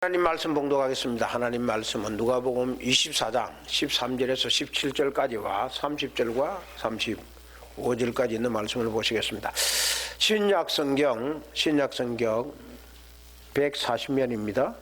하나님 말씀 봉독하겠습니다. 하나님 말씀은 누가복음 24장 13절에서 17절까지와 30절과 35절까지 있는 말씀을 보시겠습니다. 신약성경 140면입니다.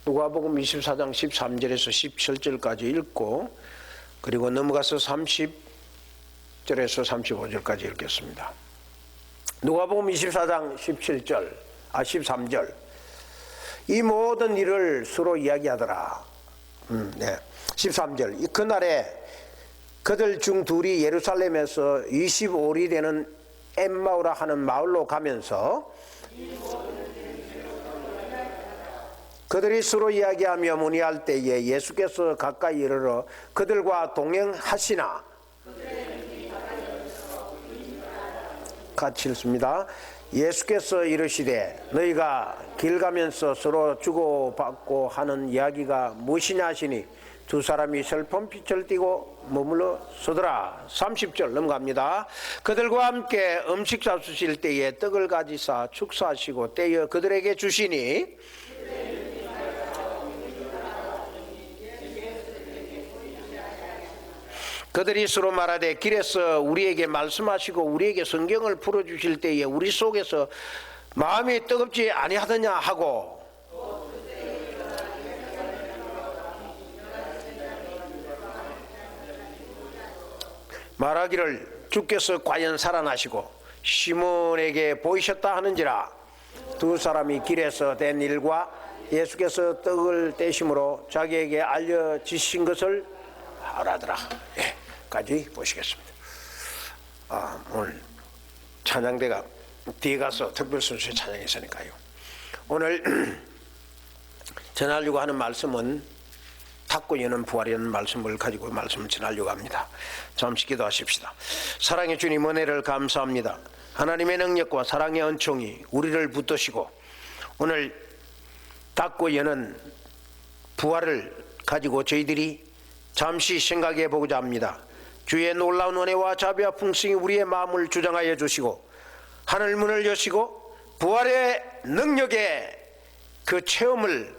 누가복음 24장 13절에서 17절까지 읽고 그리고 넘어가서 30절에서 35절까지 읽겠습니다. 누가복음 24장 13절 이 모든 일을 서로 이야기하더라. 13절 그날에 그들 중 둘이 예루살렘에서 25리 되는 엠마오라 하는 마을로 가면서 그들이 서로 이야기하며 문의할 때에 예수께서 가까이 이르러 그들과 동행하시나 같이 읽습니다. 예수께서 이르시되 너희가 길 가면서 서로 주고받고 하는 이야기가 무엇이냐 하시니 두 사람이 슬픈 빛을 띠고 머물러 서더라. 30절 넘어갑니다. 그들과 함께 음식 잡수실 때에 떡을 가지사 축사하시고 떼어 그들에게 주시니 그들이 서로 말하되 길에서 우리에게 말씀하시고 우리에게 성경을 풀어주실 때에 우리 속에서 마음이 뜨겁지 아니하더냐 하고 말하기를 주께서 과연 살아나시고 시몬에게 보이셨다 하는지라. 두 사람이 길에서 된 일과 예수께서 떡을 떼심으로 자기에게 알려지신 것을 알아더라. 까지 보시겠습니다. 오늘 찬양대가 뒤에 가서 특별순서에 찬양이 있으니까요. 오늘 전하려고 하는 말씀은 닫고 여는 부활이라는 말씀을 가지고 말씀을 전하려고 합니다. 잠시 기도하십시다. 사랑의 주님, 은혜를 감사합니다. 하나님의 능력과 사랑의 은총이 우리를 붙드시고 오늘 닫고 여는 부활을 가지고 저희들이 잠시 생각해 보고자 합니다. 주의 놀라운 은혜와 자비와 풍성이 우리의 마음을 주장하여 주시고 하늘 문을 여시고 부활의 능력의 그 체험을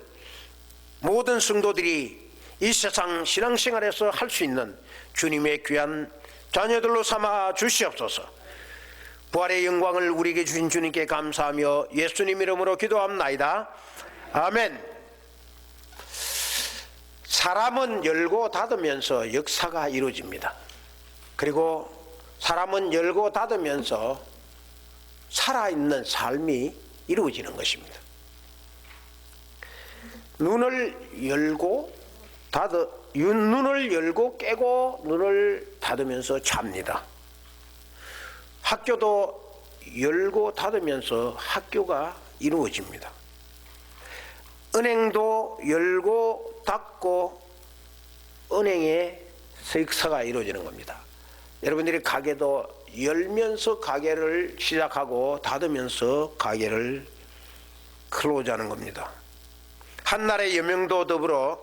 모든 성도들이 이 세상 신앙생활에서 할 수 있는 주님의 귀한 자녀들로 삼아 주시옵소서. 부활의 영광을 우리에게 주신 주님께 감사하며 예수님 이름으로 기도합나이다. 아멘. 사람은 열고 닫으면서 역사가 이루어집니다. 그리고 사람은 열고 닫으면서 살아있는 삶이 이루어지는 것입니다. 눈을 열고 깨고 눈을 닫으면서 잡니다. 학교도 열고 닫으면서 학교가 이루어집니다. 은행도 열고 닫고 은행의 역사가 이루어지는 겁니다. 여러분들이 가게도 열면서 가게를 시작하고 닫으면서 가게를 클로즈하는 겁니다. 한날의 여명도 더불어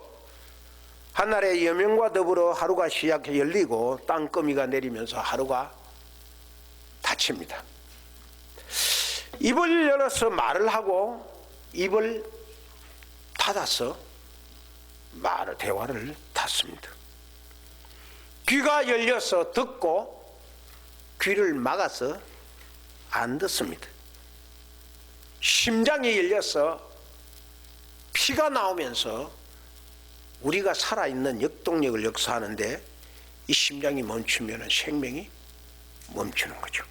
한날의 여명과 더불어 하루가 시작해 열리고 땅거미가 내리면서 하루가 닫힙니다. 입을 열어서 말을 하고 입을 닫아서 대화를 닫습니다. 귀가 열려서 듣고 귀를 막아서 안 듣습니다. 심장이 열려서 피가 나오면서 우리가 살아있는 역동력을 역사하는데 이 심장이 멈추면 생명이 멈추는 거죠.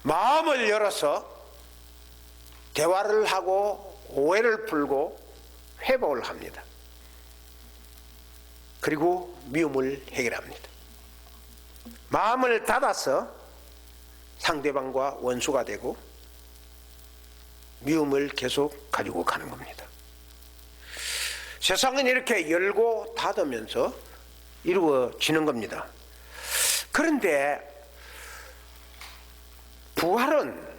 마음을 열어서 대화를 하고 오해를 풀고 회복을 합니다. 그리고 미움을 해결합니다. 마음을 닫아서 상대방과 원수가 되고 미움을 계속 가지고 가는 겁니다. 세상은 이렇게 열고 닫으면서 이루어지는 겁니다. 그런데 부활은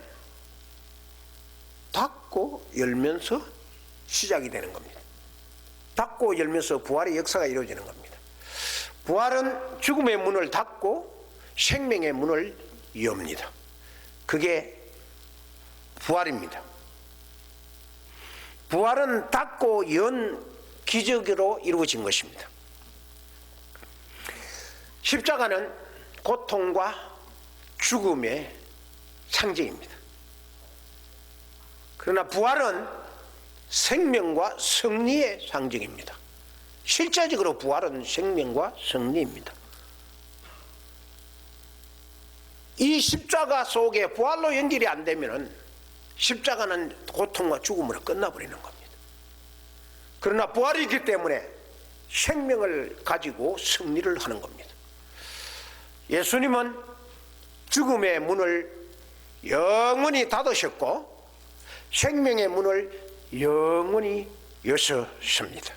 닫고 열면서 시작이 되는 겁니다. 닫고 열면서 부활의 역사가 이루어지는 겁니다. 부활은 죽음의 문을 닫고 생명의 문을 엽니다. 그게 부활입니다. 부활은 닫고 연 기적으로 이루어진 것입니다. 십자가는 고통과 죽음의 상징입니다. 그러나 부활은 생명과 승리의 상징입니다. 실제적으로 부활은 생명과 승리입니다. 이 십자가 속에 부활로 연결이 안 되면 십자가는 고통과 죽음으로 끝나버리는 겁니다. 그러나 부활이 있기 때문에 생명을 가지고 승리를 하는 겁니다. 예수님은 죽음의 문을 영원히 닫으셨고 생명의 문을 영원히 여셨습니다.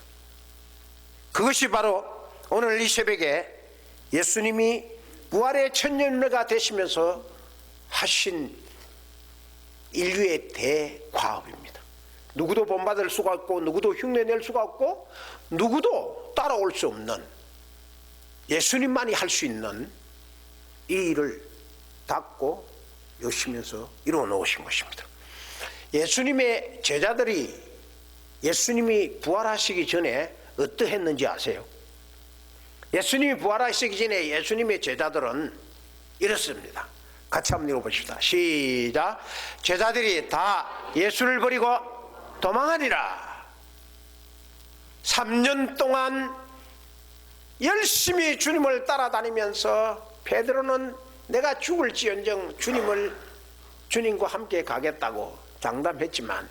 그것이 바로 오늘 이 새벽에 예수님이 부활의 천년회가 되시면서 하신 인류의 대과업입니다. 누구도 본받을 수가 없고 누구도 흉내낼 수가 없고 누구도 따라올 수 없는 예수님만이 할 수 있는 이 일을 닫고 여시면서 이루어 놓으신 것입니다. 예수님의 제자들이 예수님이 부활하시기 전에 어떠했는지 아세요? 예수님이 부활하시기 전에 예수님의 제자들은 이렇습니다. 같이 한번 읽어보십시다. 시작. 제자들이 다 예수를 버리고 도망하니라. 3년 동안 열심히 주님을 따라다니면서 베드로는 내가 죽을지언정 주님과 함께 가겠다고 장담했지만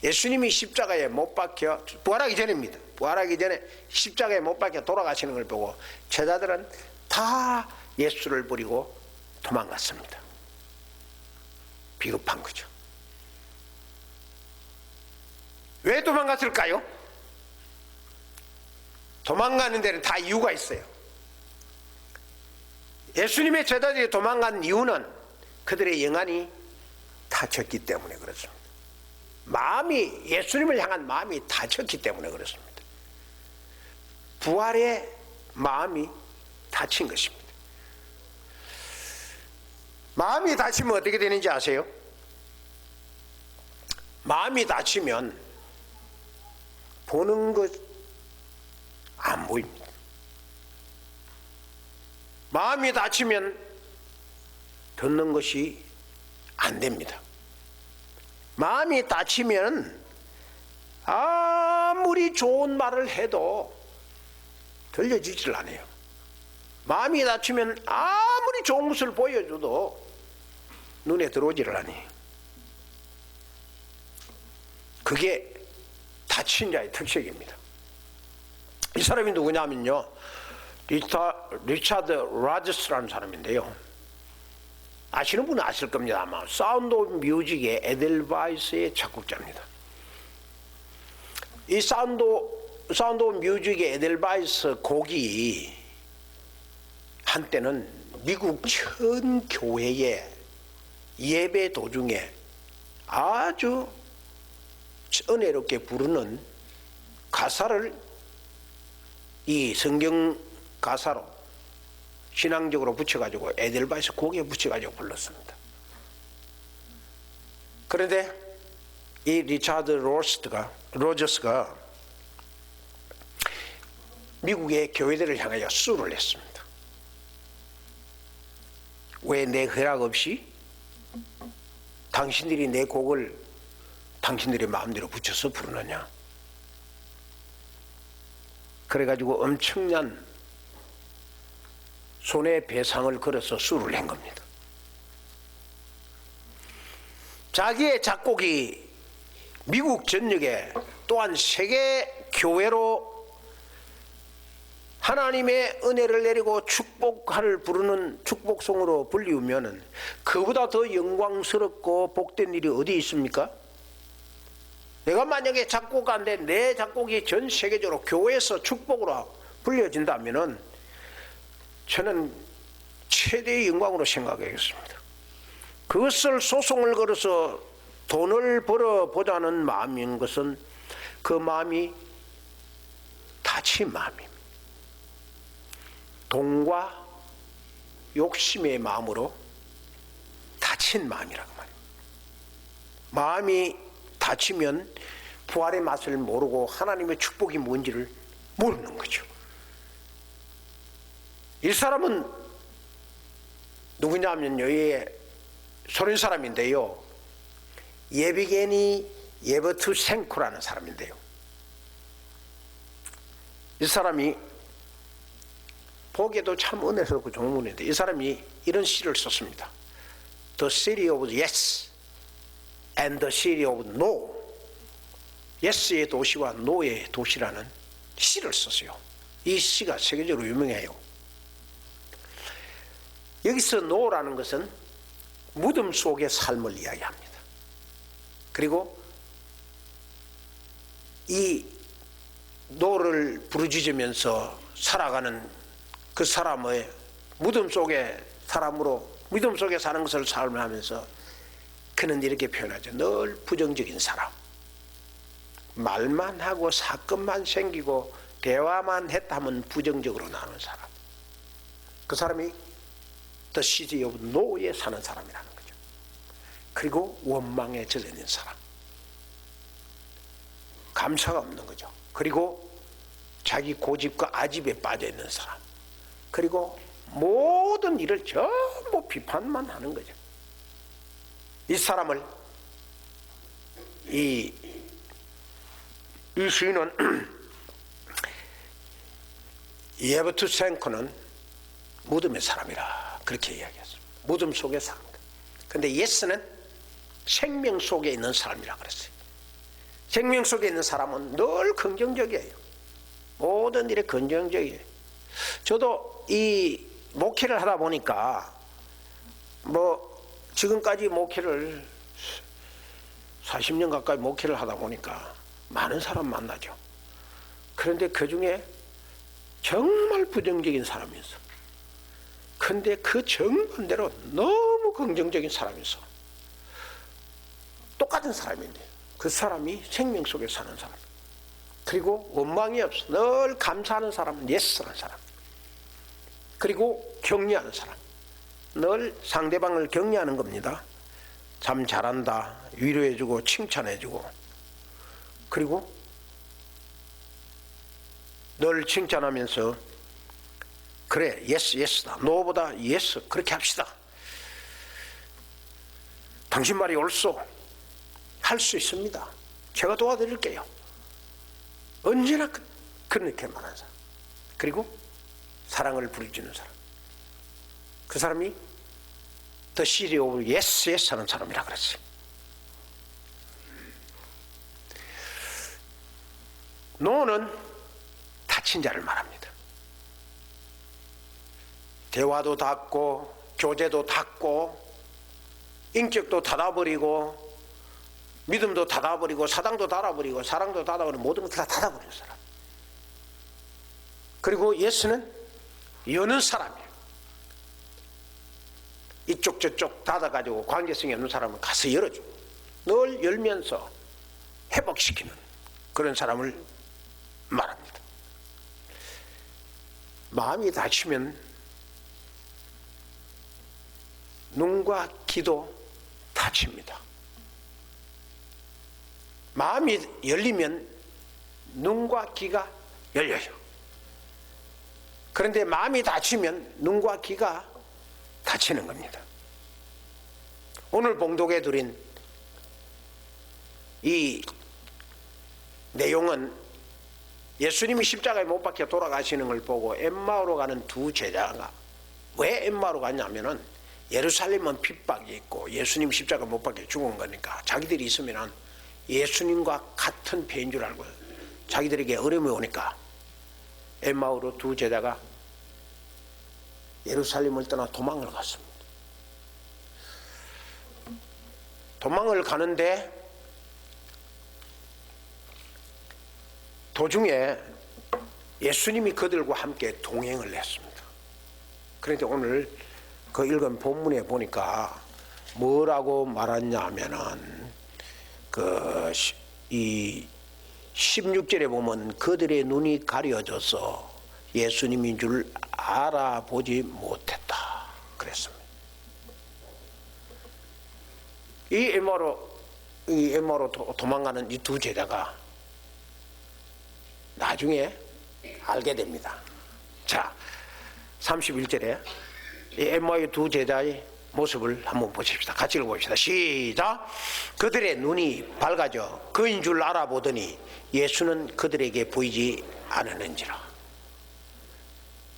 예수님이 십자가에 못 박혀 부활하기 전입니다. 부활하기 전에 십자가에 못 박혀 돌아가시는 걸 보고 제자들은 다 예수를 버리고 도망갔습니다. 비겁한 거죠. 왜 도망갔을까요? 도망가는 데는 다 이유가 있어요. 예수님의 제자들이 도망간 이유는 그들의 영안이 다쳤기 때문에 그렇습니다. 예수님을 향한 마음이 다쳤기 때문에 그렇습니다. 부활의 마음이 다친 것입니다. 마음이 다치면 어떻게 되는지 아세요? 마음이 다치면 보는 것 안 보입니다. 마음이 다치면 듣는 것이 안 됩니다. 마음이 다치면 아무리 좋은 말을 해도 들려지질 않아요. 마음이 다치면 아무리 좋은 것을 보여줘도 눈에 들어오지를 않아요. 그게 다친 자의 특색입니다. 이 사람이 누구냐면요, 리차드 라저스라는 사람인데요. 아시는 분은 아실 겁니다. 아마 사운드 오브 뮤직의 에델바이스의 작곡자입니다. 이 사운드 오브 뮤직의 에델바이스 곡이 한때는 미국 전 교회의 예배 도중에 아주 은혜롭게 부르는 가사를 이 성경 가사로 신앙적으로 붙여가지고 에델바이스 곡에 붙여가지고 불렀습니다. 그런데 이 리차드 로저스가 미국의 교회들을 향하여 수를 했습니다. 왜 내 허락 없이 당신들이 내 곡을 당신들의 마음대로 붙여서 부르느냐. 그래가지고 엄청난 손해배상을 걸어서 수를 낸 겁니다. 자기의 작곡이 미국 전역에 또한 세계 교회로 하나님의 은혜를 내리고 축복을 부르는 축복송으로 불리우면 그보다 더 영광스럽고 복된 일이 어디 있습니까? 내가 만약에 작곡가인데 내 작곡이 전 세계적으로 교회에서 축복으로 불려진다면 저는 최대의 영광으로 생각하겠습니다. 그것을 소송을 걸어서 돈을 벌어보자는 마음인 것은 그 마음이 다친 마음입니다. 돈과 욕심의 마음으로 다친 마음이라고 말입니다. 마음이 다치면 부활의 맛을 모르고 하나님의 축복이 뭔지를 모르는 거죠. 이 사람은 누구냐면요, 소련 사람인데요, 예비게니 예버투생코라는 사람인데요, 이 사람이 보기에도 참 은혜스럽고 좋은 분인데, 이 사람이 이런 시를 썼습니다. The city of yes and the city of no. yes의 도시와 no의 도시라는 시를 썼어요. 이 시가 세계적으로 유명해요. 여기서 no라는 것은 무덤 속의 삶을 이야기합니다. 그리고 이 no를 부르짖으면서 살아가는 그 사람의 무덤 속의 사람으로, 무덤 속에 사는 것을 삶을 하면서 그는 이렇게 표현하죠. 늘 부정적인 사람, 말만 하고 사건만 생기고 대화만 했다면 부정적으로 나오는 사람, 그 사람이 The City of No에 사는 사람이라는 거죠. 그리고 원망에 젖어 있는 사람, 감사가 없는 거죠. 그리고 자기 고집과 아집에 빠져 있는 사람, 그리고 모든 일을 전부 비판만 하는 거죠. 이 사람을 이 시인은 예버투생코는 무덤의 사람이라 그렇게 이야기했습니다. 무덤 속에 사는 것. 근데 예스는 생명 속에 있는 사람이라 그랬어요. 생명 속에 있는 사람은 늘 긍정적이에요. 모든 일에 긍정적이에요. 저도 이 목회를 하다 보니까 지금까지 목회를 40년 가까이 목회를 하다 보니까 많은 사람 만나죠. 그런데 그 중에 정말 부정적인 사람이 있어. 근데 그 정반대로 너무 긍정적인 사람이 있어. 똑같은 사람인데 그 사람이 생명 속에 사는 사람, 그리고 원망이 없어. 늘 감사하는 사람은 예스라는 사람, 그리고 격려하는 사람, 늘 상대방을 격려하는 겁니다. 참 잘한다, 위로해주고 칭찬해주고, 그리고 늘 칭찬하면서 그래, 예스다, 노보다 예스, 그렇게 합시다, 당신 말이 옳소, 할 수 있습니다, 제가 도와드릴게요, 언제나 그렇게 말하는 사람, 그리고 사랑을 부르짖는 사람, 그 사람이 The City of Yes에 사는 사람이라 그랬어요. 노는 다친 자를 말합니다. 대화도 닫고 교제도 닫고 인격도 닫아버리고 믿음도 닫아버리고 사당도 닫아버리고 사랑도 닫아버리고 모든 것을 다 닫아버리는 사람. 그리고 예수는 여는 사람이에요. 이쪽 저쪽 닫아가지고 관계성이 없는 사람은 가서 열어주고 늘 열면서 회복시키는 그런 사람을 말합니다. 마음이 다치면 눈과 귀도 다칩니다. 마음이 열리면 눈과 귀가 열려요. 그런데 마음이 다치면 눈과 귀가 다치는 겁니다. 오늘 봉독해 드린 이 내용은 예수님이 십자가에 못 박혀 돌아가시는 걸 보고 엠마오로 가는 두 제자가 왜 엠마오로 갔냐면은 예루살렘은 핍박이 있고 예수님 십자가 못 박혀 죽은 거니까 자기들이 있으면은 예수님과 같은 배인 줄 알고 자기들에게 어려움이 오니까 엠마오로 두 제자가 예루살렘을 떠나 도망을 갔습니다. 도망을 가는데 도중에 예수님이 그들과 함께 동행을 했습니다. 그런데 오늘 그 읽은 본문에 보니까 뭐라고 말하냐면은 이 16절에 보면 그들의 눈이 가려져서 예수님인 줄 알아보지 못했다 그랬습니다. 이 엠마오로 도망가는 이 두 제자가 나중에 알게 됩니다. 자, 31절에 이 엠마오의 두 제자의 모습을 한번 보십시다. 같이 읽어봅시다. 시작. 그들의 눈이 밝아져 그인 줄 알아보더니 예수는 그들에게 보이지 않았는지라.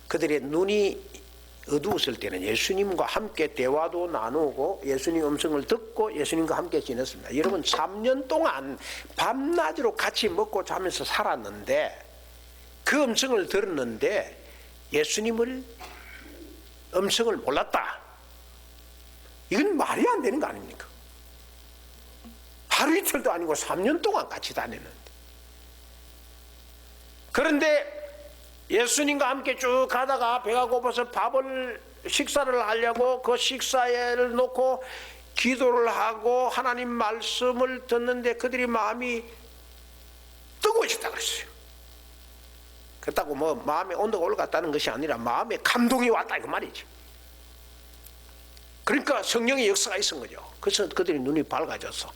그들의 눈이 어두웠을 때는 예수님과 함께 대화도 나누고 예수님 음성을 듣고 예수님과 함께 지냈습니다. 여러분 3년 동안 밤낮으로 같이 먹고 자면서 살았는데 그 음성을 들었는데 예수님을 음성을 몰랐다. 이건 말이 안 되는 거 아닙니까? 하루 이틀도 아니고 3년 동안 같이 다녔는데. 그런데 예수님과 함께 쭉 가다가 배가 고파서 식사를 하려고 그 식사를 놓고 기도를 하고 하나님 말씀을 듣는데 그들이 마음이 뜨거워졌다 그랬어요. 그렇다고 뭐 마음에 온도가 올라갔다는 것이 아니라 마음에 감동이 왔다 그 말이죠. 그러니까 성령의 역사가 있은 거죠. 그래서 그들이 눈이 밝아졌어.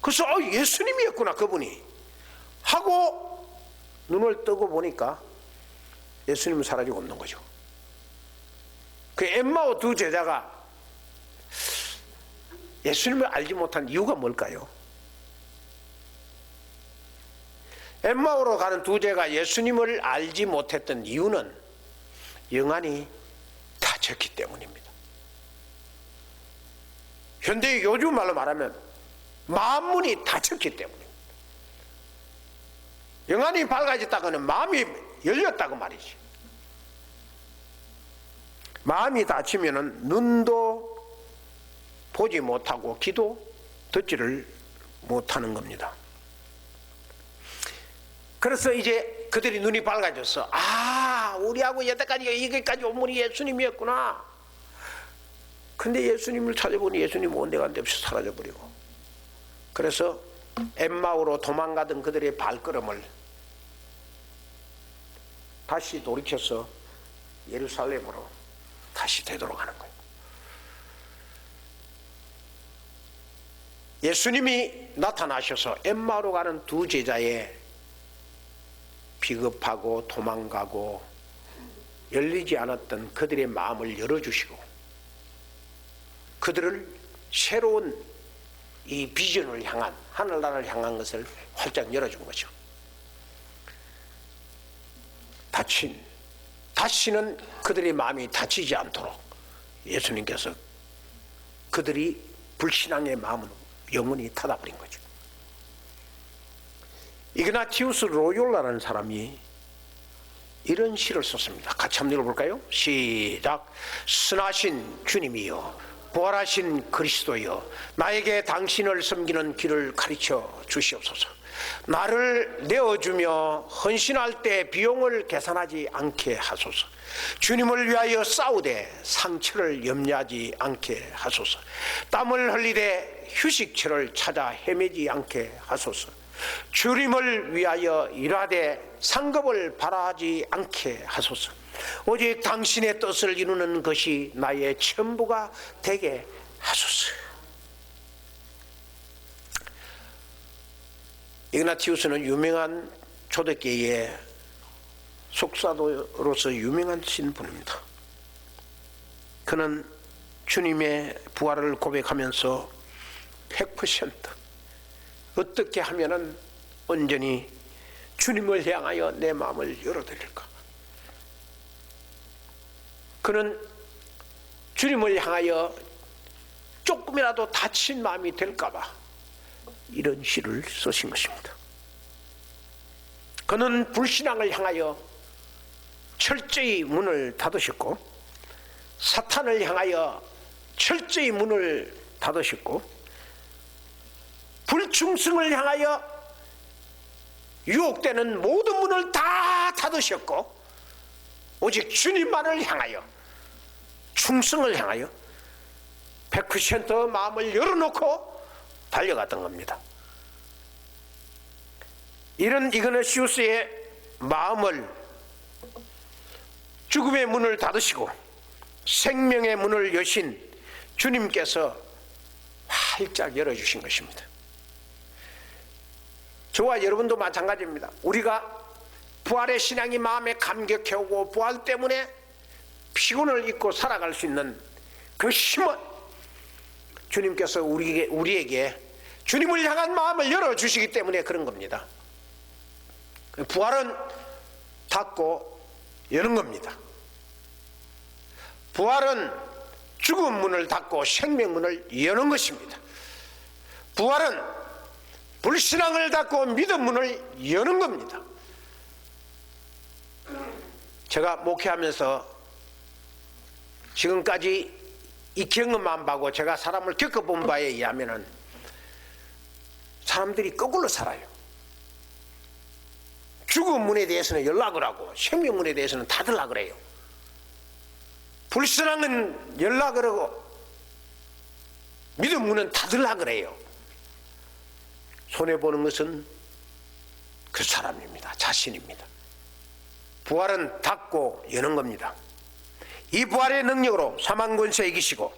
그래서 예수님이었구나 그분이 하고 눈을 뜨고 보니까 예수님은 사라지고 없는 거죠. 그 엠마오 두 제자가 예수님을 알지 못한 이유가 뭘까요? 엠마오로 가는 두 제자가 예수님을 알지 못했던 이유는 영안이 닫혔기 때문입니다. 현대 요즘 말로 말하면 마음문이 닫혔기 때문입니다. 영안이 밝아졌다고는 마음이 열렸다고 말이지. 마음이 닫히면 눈도 보지 못하고 귀도 듣지를 못하는 겁니다. 그래서 이제 그들이 눈이 밝아졌어. 우리하고 여태까지 여기까지 온 분이 예수님이었구나. 근데 예수님을 찾아보니 예수님 온데간데 없이 사라져버리고. 그래서 엠마오로 도망가던 그들의 발걸음을 다시 돌이켜서 예루살렘으로 다시 되돌아가는 거예요. 예수님이 나타나셔서 엠마오로 가는 두 제자의 비겁하고 도망가고 열리지 않았던 그들의 마음을 열어주시고 그들을 새로운 이 비전을 향한 하늘나라를 향한 것을 활짝 열어준 거죠. 다시는 그들의 마음이 닫히지 않도록 예수님께서 그들이 불신앙의 마음은 영원히 닫아버린 거죠. 이그나티우스 로욜라라는 사람이 이런 시를 썼습니다. 같이 한번 읽어볼까요? 시작. 선하신 주님이여 부활하신 그리스도여 나에게 당신을 섬기는 길을 가르쳐 주시옵소서. 나를 내어주며 헌신할 때 비용을 계산하지 않게 하소서. 주님을 위하여 싸우되 상처를 염려하지 않게 하소서. 땀을 흘리되 휴식처를 찾아 헤매지 않게 하소서. 주님을 위하여 일하되 상급을 바라지 않게 하소서. 오직 당신의 뜻을 이루는 것이 나의 전부가 되게 하소서. 이그나티우스는 유명한 초대교회의 속사도로서 유명하신 분입니다. 그는 주님의 부활을 고백하면서 100% 어떻게 하면은 온전히 주님을 향하여 내 마음을 열어드릴까? 그는 주님을 향하여 조금이라도 다친 마음이 될까봐 이런 시를 쓰신 것입니다. 그는 불신앙을 향하여 철저히 문을 닫으셨고 사탄을 향하여 철저히 문을 닫으셨고 불충성을 향하여 유혹되는 모든 문을 다 닫으셨고 오직 주님만을 향하여 충성을 향하여 100% 마음을 열어놓고 달려갔던 겁니다. 이런 이그나티우스의 마음을 죽음의 문을 닫으시고 생명의 문을 여신 주님께서 활짝 열어주신 것입니다. 저와 여러분도 마찬가지입니다. 우리가 부활의 신앙이 마음에 감격해오고 부활 때문에 피곤을 잊고 살아갈 수 있는 그 힘은 주님께서 우리에게 주님을 향한 마음을 열어주시기 때문에 그런 겁니다. 부활은 닫고 여는 겁니다. 부활은 죽은 문을 닫고 생명문을 여는 것입니다. 부활은 불신앙을 닫고 믿음 문을 여는 겁니다. 제가 목회하면서 지금까지 이 경험만 봐고 제가 사람을 겪어본 바에 의하면 사람들이 거꾸로 살아요. 죽은 문에 대해서는 연락을 하고 생명문에 대해서는 닫으려고 그래요. 불신앙은 연락을 하고 믿음 문은 닫으려고 그래요. 손해보는 것은 그 사람입니다. 자신입니다. 부활은 닫고 여는 겁니다. 이 부활의 능력으로 사망 권세 이기시고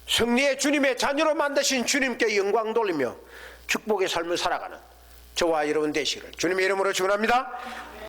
승리의 주님의 자녀로 만드신 주님께 영광 돌리며 축복의 삶을 살아가는 저와 여러분 되시기를 주님의 이름으로 축원합니다.